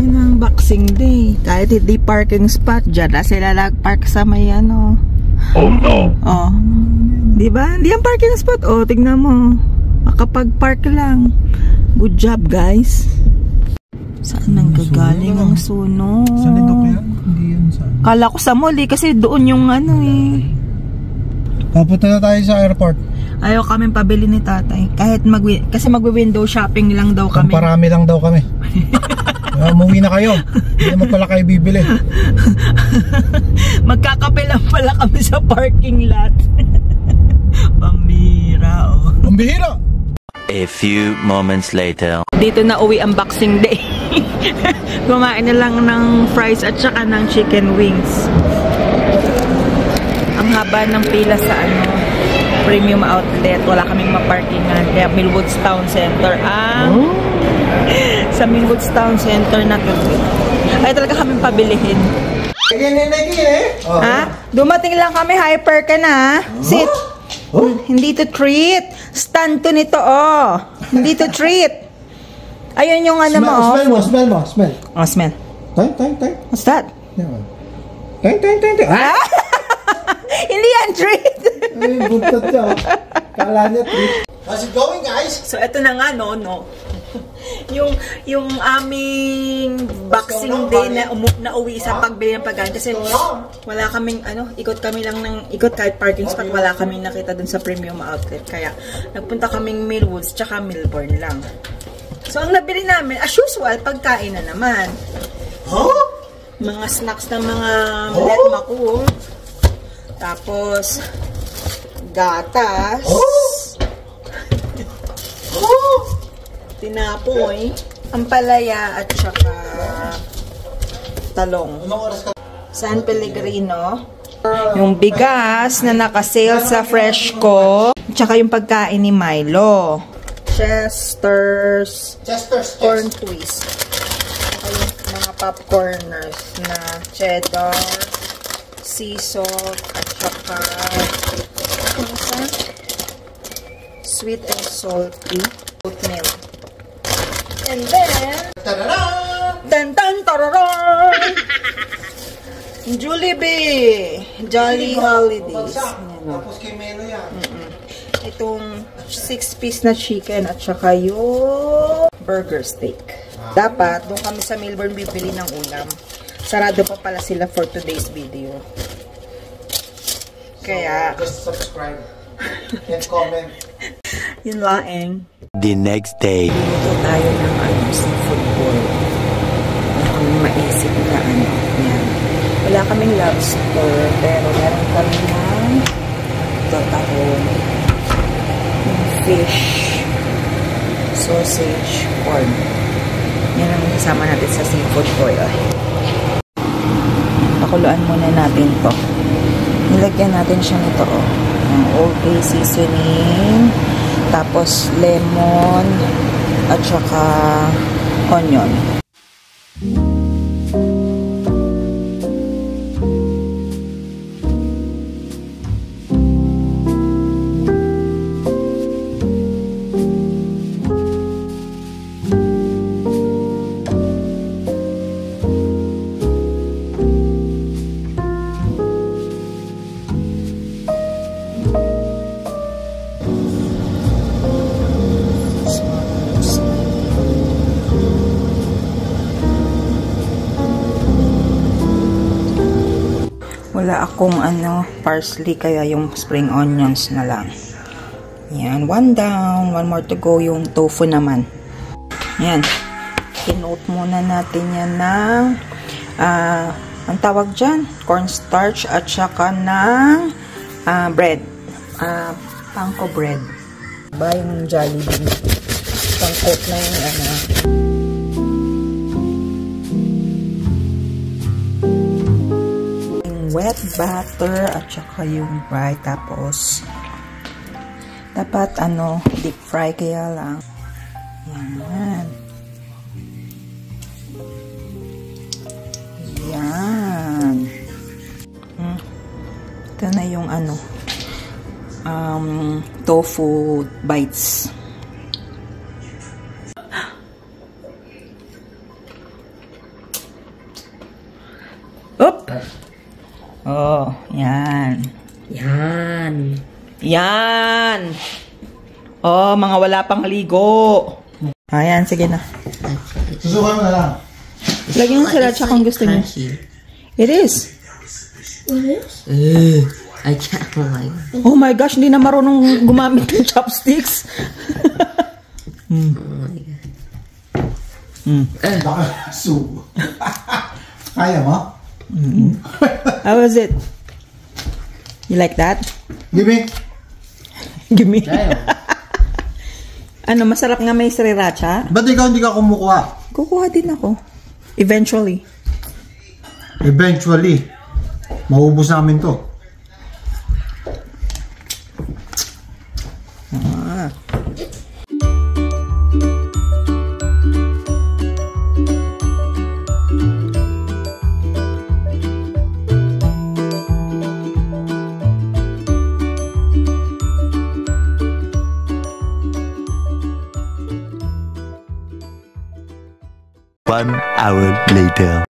Yun ang Boxing Day. Kahit hindi parking spot, dyan na sila nag-park sa may ano. Oh no! Oh. Diba? Hindi ang parking spot. Oh, tignan mo. Makapag-park lang. Good job, guys. Saan nang gagaling ang sunog? Saan ito kaya? Hindi yan saan. Kala ko sa mall eh, kasi doon yung ano eh. Papunta na tayo sa airport. Ayaw kami pabili ni tatay. Kahit kasi magwi-window shopping lang daw kami. Parami lang daw kami. Umuwi na kayo. Hindi naman pala kayo bibili. Magkakape lang pala kami sa parking lot. Pambihira, oh. Pambihira! A few moments later. Dito na uwi ang Boxing Day. Kumain na lang ng fries at saka ng chicken wings. Ang haba ng pila sa ano, premium outlet. Wala kaming maparkingan. Kaya Millwoods Town Center. Sa Millwoods Town Center na to. Ay talaga kaming pabilihin. Ha? Dumating lang kami. Hyper ka na. Sit. Hindi to treat. Stand to nito, oh. Hindi to treat. Ayun yung ano mo, oh. Smell. Oh, smell. Tang. What's that? Tang. Ah? Hindi yan treat. Ay, buntot siya. Kala niya treat. How's it going, guys? So, eto na nga, no. Yung aming Boxing Day na uwi sa pagbili ng pagkain kasi wala kaming ikot kami lang ng ikot kahit parking spot, wala kaming nakita dun sa premium outlet, kaya nagpunta kaming Millwoods tsaka Milbourne lang. So ang nabili namin as usual pagkain na naman, mga snacks ng mga letma ko, tapos gatas, tinapoy, ampalaya at saka talong. San Pellegrino. Yung bigas na naka-sale sa Freshco. Tsaka yung pagkain ni Milo. Chester's corn twist. Tsaka yung mga popcorners na cheddar, sea salt, at saka sweet and salty oatmeal. And then, Jollibee! Jolly Holidays. Tapos kay Melo yan. Itong 6-piece na chicken at saka yung burger steak. Dapat, doon kami sa Milbourne bibili ng ulam. Sarado pa pala sila for today's video. Kaya, just subscribe and comment. Yun laeng. The next day. Dito tayo ng seafood boil. Wala kaming maisip na yan. Wala kaming lobster, pero meron kami ng tahong, fish, sausage, corn. Yan ang kasama natin sa seafood boil. Pakuluan muna natin to. Nilagyan natin siya nito, ng okay seasoning, tapos lemon, at saka onion. Wala akong parsley, kaya yung spring onions na lang. Yan, one down, one more to go. Yung tofu naman. Yan. Kinote muna natin yan ng ang tawag dyan, cornstarch at saka ng bread. Panko bread. Ba yung Jollibee. Pang-coat na yung wet butter at saka yung fry, tapos dapat deep fry, kaya lang yan ito na yung tofu bites. Oh, yan. Yan. Yan. Oh, mga wala pang ligo. Ayan, sige na. Susukan mo na lang. Lagyan mo sriracha kung gusto niyo. It is. I can't. Oh my gosh, hindi na marunong gumamit ng chopsticks. Baka subo. Kaya mo? How was it? You like that? Give me. Give me. Ano, masarap nga may sriracha? Ba't ikaw hindi ka kumukuha? Kukuha din ako. Eventually. Eventually. Maubos namin to. One hour later.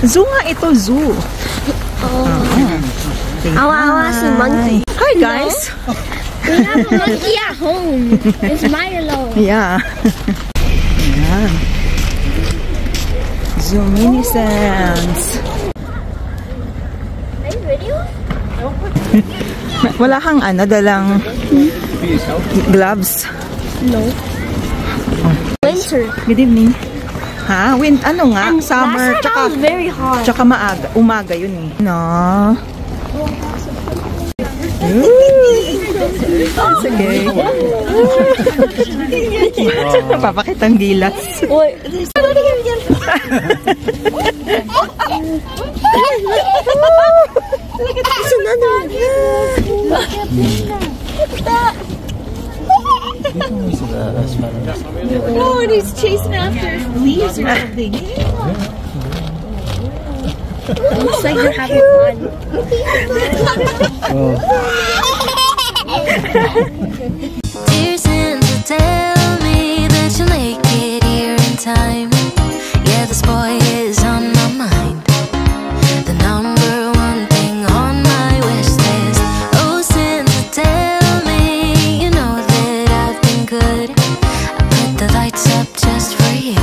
Zoo nga ito, zoo. Awa si monkey. Hi guys. We have a monkey at home. It's Milo. Yeah. Ayan. Zoominiscence. Are you video? Wala kang dalang gloves. No. Winter. Good evening. Ha? Wind, ano nga? Summer, Last time I was very hot. tsaka maaga. Umaga yun eh. No. Sige. Papakitang gilas. Wait. There's another one. Look at that. Oh, and he's chasing after leaves or something. Looks like they're having fun. Dear Santa, tell me that you'll make it here in time. Yeah, this boy is on my mind. The number one thing on my wish list. Oh, Santa, tell me you know that I've been good. I put the lights up just for you.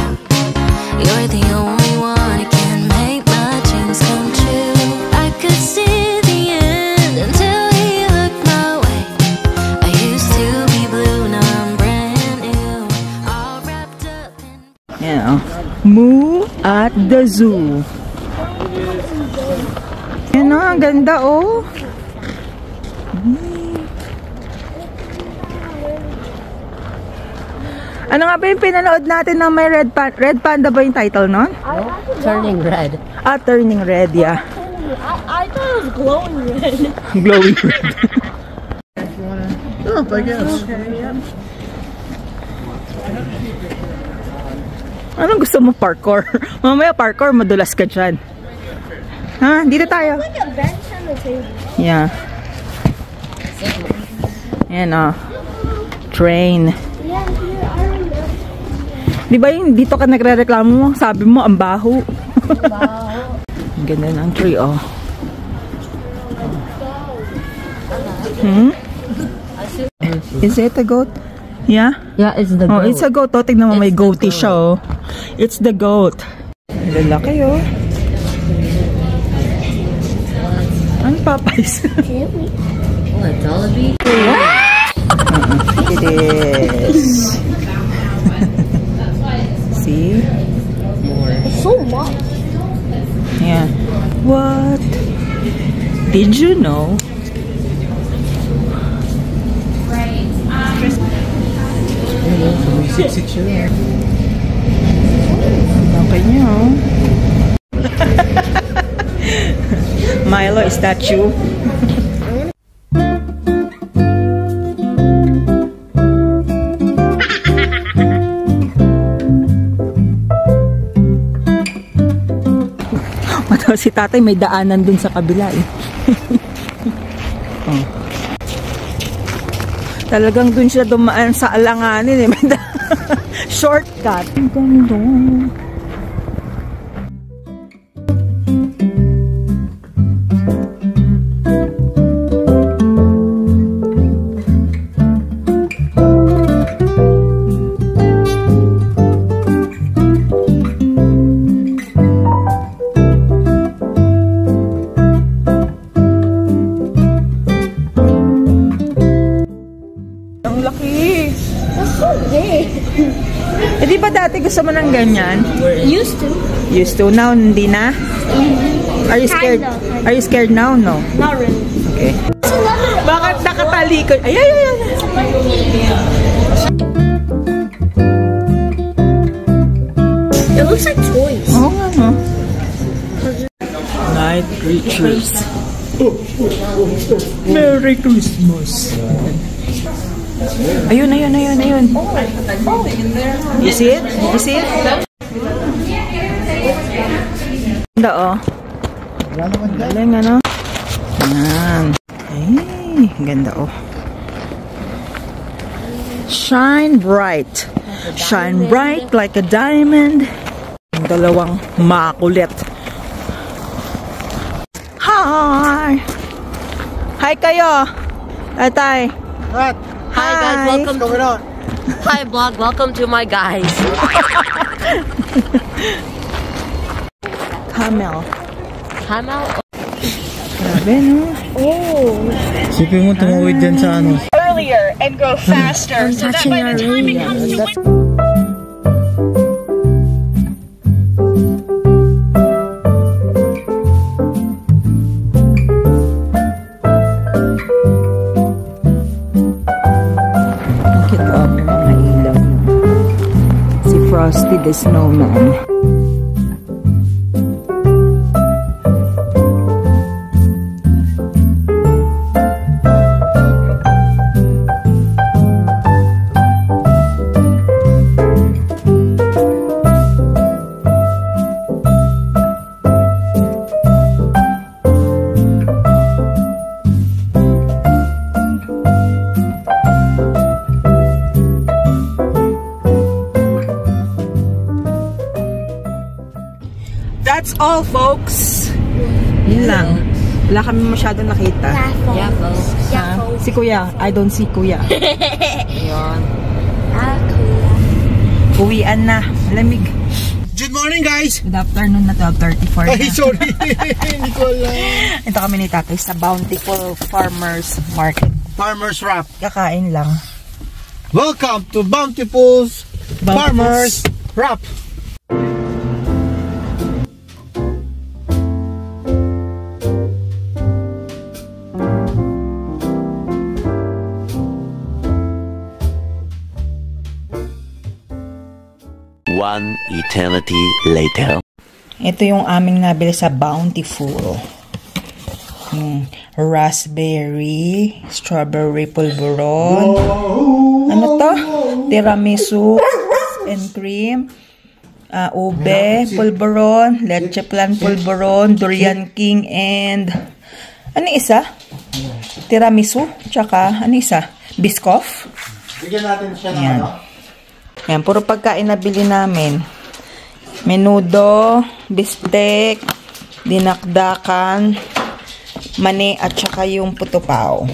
You're the only one who can make my dreams come true. I could see the end until he looked my way. I used to be blue, now I'm brand new. All wrapped up in Yan, Moo at the zoo. Yan o, ang ganda oh. Ano nga ba yung pinanood natin na may red panda ba yung title nun? Turning red. Ah, Turning Red, yeah. I thought it was glowing red. Glowing red. Yeah, I guess. Anong gusto mo, parkour? Mamaya parkour, madulas ka dyan. Ha? Dito tayo. Like a bench on the table. Yeah. Ayan o. Train. Yeah, here, I remember. Di ba yung dito ka nagre-reklamo mo? Sabi mo, ang baho. Ang ganda ng tree, oh. Is it a goat? Yeah? Yeah, it's the Oh, it's a goat. Oh, tignan mo, may It's the goatee goat. siya, oh. It's the goat. Lalaki, oh. Ang papayos. Oh, a Jollibee. It is. See? So much. Yeah. What? Did you know? Okay niyo. Milo, is that you? Si tatay may daanan dun sa kabila eh. Oh. Talagang dun siya dumaan sa alanganin eh. Shortcut. Ang ganda. Eh, di ba dati gusto mo ng ganyan? Used to. Used to. Now, hindi na? Are you scared? Kinda. Are you scared now? No. Not really. Okay. Bakit nakatalikod? Ay, ay, ay. It looks like toys. Oo nga, no? Night creatures. Merry Christmas. Ayun, ayun, ayun, ayun. You see it? You see it? Ganda, oh. Galing, ano? Yan. Ay, ganda, oh. Shine bright. Shine bright like a diamond. Yung dalawang makulit. Hi! Hi kayo! Tatay! What? Hi guys, welcome What's going on? Hi vlog, welcome to my guys. Camel. Camel. Grabe, no? Sipin mo tumawid dyan sa ano. Earlier and go faster so that by the time it comes to Frosty the Snowman. That's all, folks. Yun lang. Wala kami masyadong nakita. Yeah, folks. Si Kuya. I don't see Kuya. Yun. Uwian na. Lamig. Good morning, guys! Good afternoon na 12:34 na. Ay, sorry. Hindi ko alam. Ito kami ni Tatay sa Bountiful Farmers Market. Farmers Wrap. Kakain lang. Welcome to Bountiful's Farmers Wrap. One eternity later. Ito yung aming nabili sa Bountiful. Raspberry, strawberry pulveron. Ano to? Tiramisu and cream. Ube pulveron, leche plan pulveron, durian king, and ano isa? Tiramisu, tsaka ano isa? Biscoff. Bigyan natin siya ng ano. Yan, puro pagkain na bili namin. Menudo, bistek, dinakdakan, mani, at saka yung puto pao.